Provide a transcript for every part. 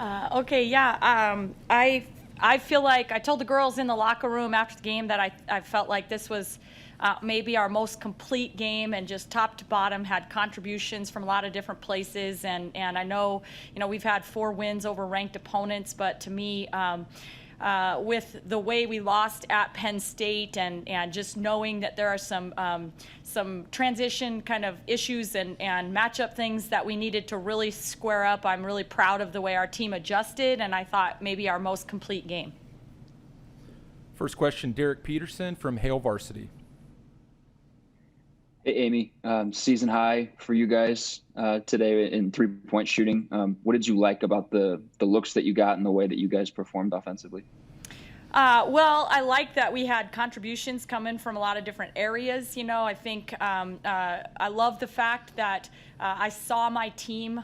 Okay, yeah. I feel like I told the girls in the locker room after the game that I felt like this was maybe our most complete game, and just top to bottom had contributions from a lot of different places. And I know, we've had 4 wins over ranked opponents, but to me, with the way we lost at Penn State, and just knowing that there are some transition kind of issues and matchup things that we needed to really square up, I'm really proud of the way our team adjusted, and I thought maybe our most complete game. First question, Derek Peterson from Hail Varsity. Hey, Amy, season high for you guys today in 3-point shooting. What did you like about the looks that you got and the way that you guys performed offensively? Well, I like that we had contributions coming from a lot of different areas. I think I love the fact that I saw my team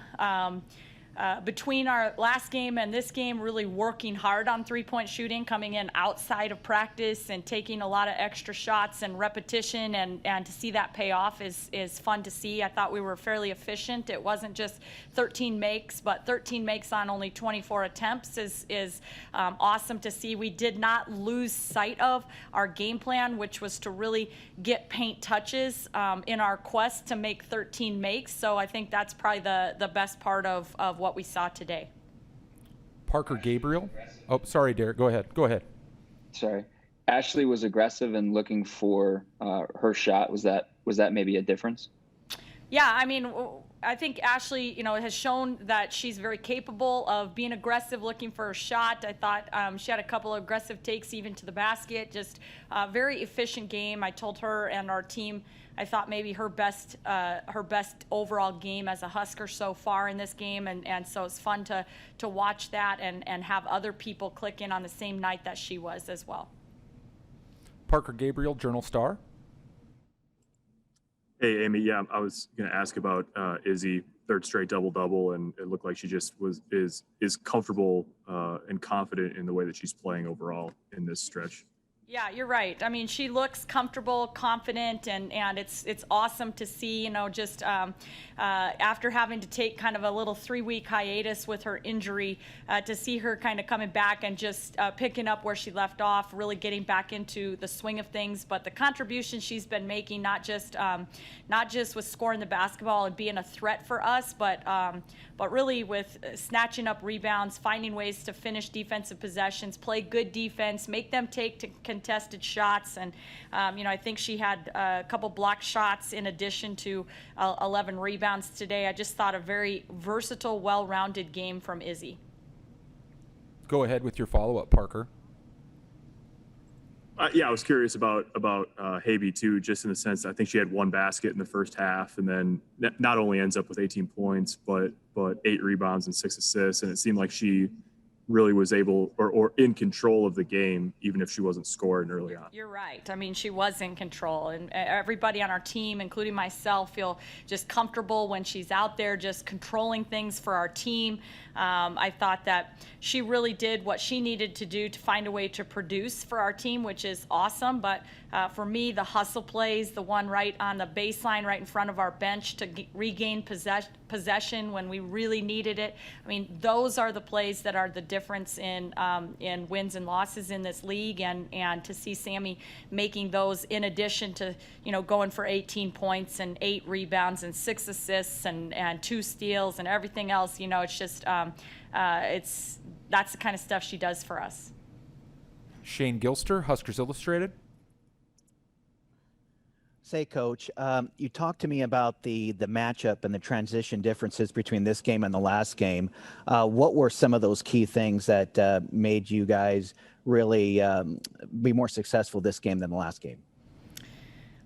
between our last game and this game really working hard on 3-point shooting, coming in outside of practice and taking a lot of extra shots and repetition, and to see that pay off is fun to see. I thought we were fairly efficient. It wasn't just 13 makes, but 13 makes on only 24 attempts is awesome to see. We did not lose sight of our game plan, which was to really get paint touches in our quest to make 13 makes. So I think that's probably the best part of what we saw today. Parker Gabriel. Oh, sorry, Derek. Go ahead. Sorry. Ashley was aggressive and looking for her shot. Was that maybe a difference? Yeah, I mean, I think Ashley, has shown that she's very capable of being aggressive, looking for a shot. I thought she had a couple of aggressive takes even to the basket. Just a very efficient game. I told her and our team, I thought maybe her best overall game as a Husker so far in this game, and so it's fun to watch that and have other people click in on the same night that she was as well. Parker Gabriel, Journal Star. Hey, Amy. Yeah, I was going to ask about Izzy, third straight double-double, and it looked like she just is comfortable and confident in the way that she's playing overall in this stretch. Yeah, you're right. I mean, she looks comfortable, confident, and it's awesome to see, just after having to take kind of a little 3-week hiatus with her injury, to see her kind of coming back and just picking up where she left off, really getting back into the swing of things. But the contribution she's been making, not just with scoring the basketball and being a threat for us, but really with snatching up rebounds, finding ways to finish defensive possessions, play good defense, make them take contested shots. And, I think she had a couple block shots in addition to 11 rebounds today. I just thought a very versatile, well-rounded game from Izzy. Go ahead with your follow-up, Parker. Yeah, I was curious about Habe too, just in the sense I think she had 1 basket in the first half, and then not only ends up with 18 points, but 8 rebounds and 6 assists, and it seemed like she really was able or in control of the game, even if she wasn't scoring early on. You're right. I mean, she was in control, and everybody on our team, including myself, feel just comfortable when she's out there just controlling things for our team. I thought that she really did what she needed to do to find a way to produce for our team, which is awesome. But for me, the hustle plays, the one right on the baseline right in front of our bench to regain possession when we really needed it. I mean, those are the plays that are the difference in wins and losses in this league, and to see Sammy making those in addition to going for 18 points and 8 rebounds and 6 assists and 2 steals and everything else, it's just that's the kind of stuff she does for us. Shane Gilster, Huskers Illustrated. Say, Coach, you talked to me about the matchup and the transition differences between this game and the last game. What were some of those key things that made you guys really be more successful this game than the last game?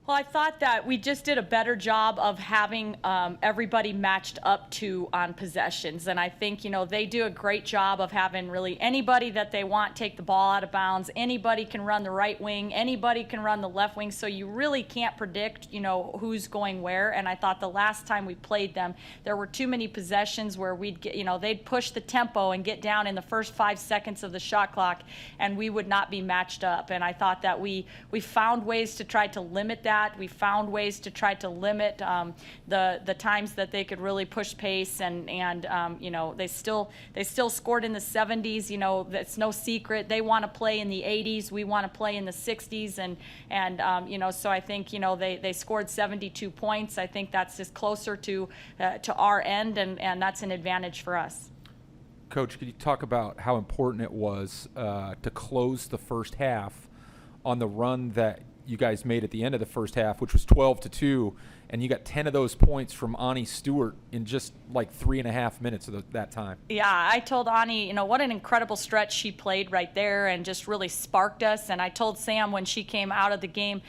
Well, I thought that we just did a better job of having everybody matched up to on possessions. And I think, they do a great job of having really anybody that they want take the ball out of bounds. Anybody can run the right wing. Anybody can run the left wing. So you really can't predict, who's going where. And I thought the last time we played them, there were too many possessions where we'd get, they'd push the tempo and get down in the first 5 seconds of the shot clock, and we would not be matched up. And I thought that we found ways to try to limit that that. We found ways to try to limit the times that they could really push pace, and you know, they still scored in the 70s. You know, that's no secret. They want to play in the 80s. We want to play in the 60s, and you know, so I think, you know, they scored 72 points. I think that's just closer to our end, and that's an advantage for us. Coach, could you talk about how important it was to close the first half on the run that you guys made at the end of the first half, which was 12-2, and you got 10 of those points from Ani Stewart in just like 3.5 minutes of that time? Yeah, I told Ani, you know, what an incredible stretch she played right there and just really sparked us. And I told Sam when she came out of the game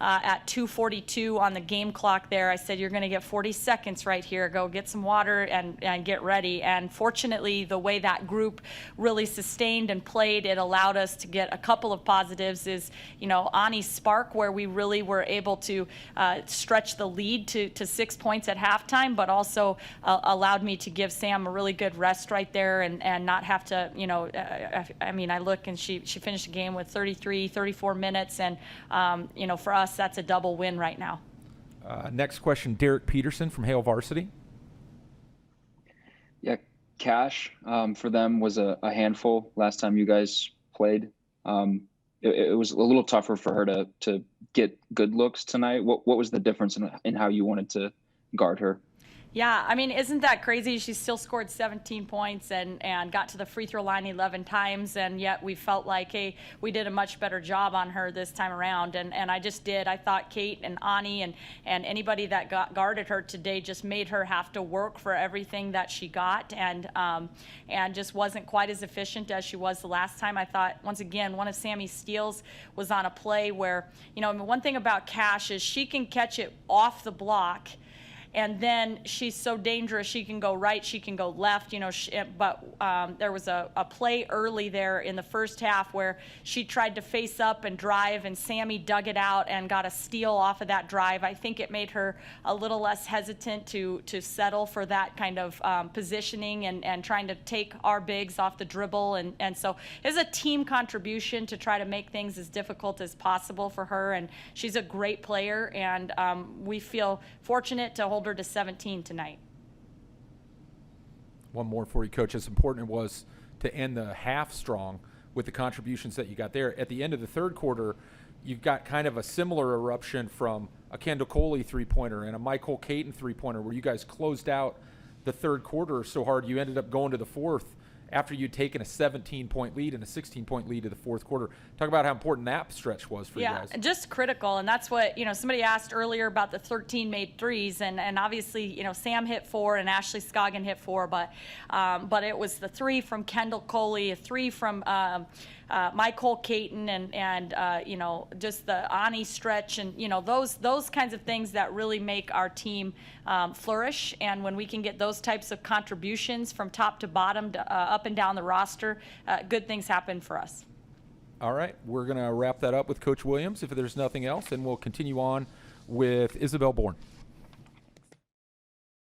at 2:42 on the game clock there, I said, you're going to get 40 seconds right here. Go get some water and get ready. And fortunately, the way that group really sustained and played, it allowed us to get a couple of positives. Is, you know, Ani's spark, where we really were able to stretch the lead to 6 points at halftime, but also allowed me to give Sam a really good rest right there and not have to, you know, I mean, I look and she finished the game with 33, 34 minutes, and, you know, for us, that's a double win right now. Next question, Derek Peterson from Hail Varsity. Yeah, Cash for them was a handful last time you guys played. It was a little tougher for her to get good looks tonight. What was the difference in how you wanted to guard her? Yeah, I mean, isn't that crazy? She still scored 17 points and got to the free throw line 11 times, and yet we felt like, hey, we did a much better job on her this time around, and I just did. I thought Kate and Ani and anybody that guarded her today just made her have to work for everything that she got, and just wasn't quite as efficient as she was the last time. I thought, once again, one of Sammy's steals was on a play where, you know, I mean, one thing about Cash is she can catch it off the block, and then she's so dangerous. She can go right, she can go left, you know. But there was a play early there in the first half where she tried to face up and drive, and Sammy dug it out and got a steal off of that drive. I think it made her a little less hesitant to settle for that kind of positioning and trying to take our bigs off the dribble. And so it's a team contribution to try to make things as difficult as possible for her. And she's a great player, and we feel fortunate to hold her to 17 tonight. One more for you, Coach. As important it was to end the half strong with the contributions that you got there. At the end of the third quarter, you've got kind of a similar eruption from a Kendall Coley three-pointer and a Michael Caton three-pointer, where you guys closed out the third quarter so hard you ended up going to the fourth after you'd taken a 17-point lead and a 16-point lead to the fourth quarter. Talk about how important that stretch was for you guys. Yeah, just critical, and that's what, you know, somebody asked earlier about the 13 made threes, and obviously, you know, Sam hit 4 and Ashley Scoggin hit 4, but it was the 3 from Kendall Coley, a 3 from Michael Caton, and you know, just the Ani stretch, and, you know, those kinds of things that really make our team flourish. And when we can get those types of contributions from top to bottom, up and down the roster, good things happen for us. All right, we're going to wrap that up with Coach Williams if there's nothing else, and we'll continue on with Isabel Bourne.